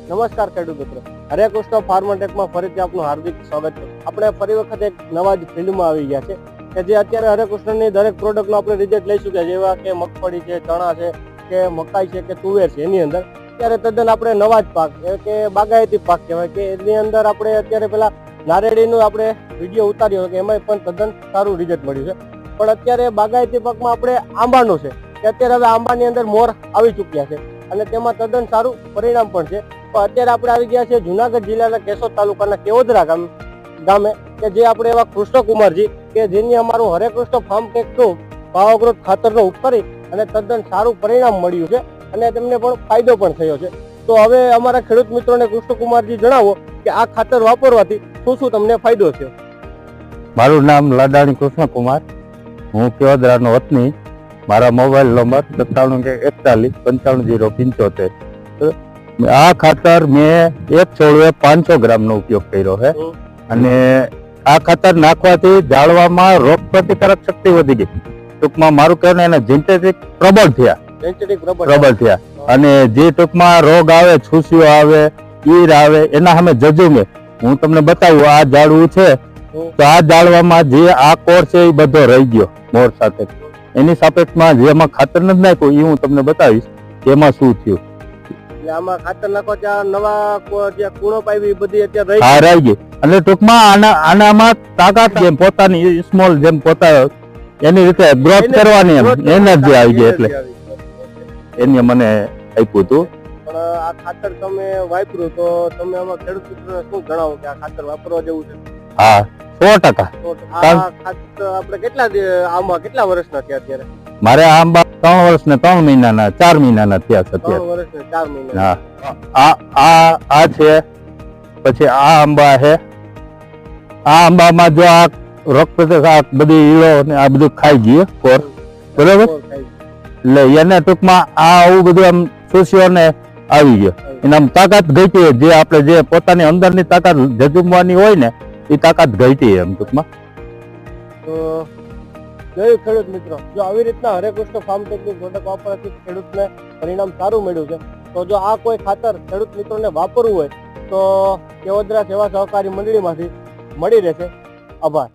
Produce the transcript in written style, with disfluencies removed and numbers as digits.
નમસ્કાર ખેડૂત મિત્રો, હરે કૃષ્ણ ફાર્મટેકમાં ફરીથી આપનું હાર્દિક સ્વાગત છે. આપણે ફરી વખત એક નવા જ ફિલ્ડમાં આવી ગયા છે કે જે અત્યારે હરે કૃષ્ણની દરેક પ્રોડક્ટનો આપણે રિઝલ્ટ લઈ ચૂક્યા છે, જેવા કે મગફળી છે, ચણા છે કે મકાઈ છે કે તુવેર છે. એની અંદર અત્યારે તદ્દન આપણે નવા જ પાક કે બાગાયતી પાક કહેવાય કે એની અંદર આપણે અત્યારે પેલા નારેડીનું આપણે વિડીયો ઉતાર્યો કે એમાં પણ તદ્દન સારું રિઝલ્ટ મળ્યું છે. પણ અત્યારે બાગાયતી પાકમાં આપણે આંબાનું છે કે અત્યારે હવે આંબાની અંદર મોર આવી ચૂક્યા છે અને તેમાં તદ્દન સારું પરિણામ પણ છે. તો અત્યારે આપણે આવી ગયા છે જુનાગઢ જિલ્લાના કેશોદ તાલુકાના કેવોદરા ગામે કે જે આપણે એવા કૃષ્ણકુમારજી કે જેની અમારું હરે કૃષ્ણ ફાર્મટેકનું પાવાગ્રોથ ખાતરનો ઉપયોગ કરી અને તદ્દન સારું પરિણામ મળ્યું છે અને તેમને પણ ફાયદો પણ થયો છે. તો હવે અમારા ખેડૂત મિત્રોને કૃષ્ણકુમારજી જણાવો કે આ ખાતર વાપરવાથી શું શું તમને ફાયદો થયો. મારું નામ લાડાણી કૃષ્ણકુમાર, હું કેવોદરાનો વતની. મારા મોબાઈલ નંબર 9741455075. આ ખાતર મેં એક છોડવે 500 ગ્રામનો ઉપયોગ કર્યો છે અને આ ખાતર નાખવાથી ઝાડવામાં રોગ પ્રતિકારક શક્તિ વધી ગઈ. ટૂંકમાં મારું કહેવું એને જેનેટિક પ્રબળ થયા અને જે ટૂંકમાં રોગ આવે, છૂસીઓ આવે, ઈર આવે, એના સામે જજુમે હું તમને બતાવું. આ ઝાડવું છે તો આ ઝાડવામાં જે આ કોર છે એ બધો રહી ગયો મોર સાથે. એની સાપેક્ષમાં જેમાં ખાતર નથી નાખ્યું એ હું તમને બતાવીશ એમાં શું થયું. આમાં ખાતર નાખો ત્યાં નવા જે કૂણો પાવી બધી અત્યારે હા રહી ગઈ. એટલે ટૂંકમાં આનામાં તાકાત જેમ પોતાની સ્મોલ જેમ પોતા એની રીતે ગ્રોથ કરવાની એનર્જી આવી ગઈ એટલે એને મને આપ્યું હતું. પણ આ ખાતર તમે વાપર્યું તો તમે આમાં ખેડૂત મિત્રોને શું જણાવો કે આ ખાતર વાપરવા જેવું છે? હા 100%. આ ખાતર આપણે આંબા કેટલા વર્ષના છે અત્યારે? મારે આંબા 3 વર્ષ ને 3 મહિનાના 4 મહિનાના થયા છે અત્યારે. 3 વર્ષ ને 4 મહિના. હા આ છે. પછી આ આંબા છે. આ આંબામાં જો આ રોગ પ્રતિકારક બધી ઈળો ને આ બધું ખાઈ ગયું કોર, બરોબર. એટલે એને ટૂંકમાં આ આવું બધું આમ સુસીઓને આવી ગયો. એને આમ તાકાત ઘટી, જે આપણે જે પોતાની અંદરની તાકાત જજુમવાની હોય ને એ તાકાત ઘટી એમ ટૂંકમાં. તો જોયું ખેડૂત મિત્રો, જો આવી રીતના હરે કૃષ્ણ ફાર્મટેકની પ્રોડક્ટ વાપરવાથી ખેડૂતને પરિણામ સારું મળ્યું છે. તો જો આ કોઈ ખાતર ખેડૂત મિત્રોને વાપરવું હોય તો કેવોદરા સેવા સહકારી મંડળીમાંથી મળી રહેશે. આભાર.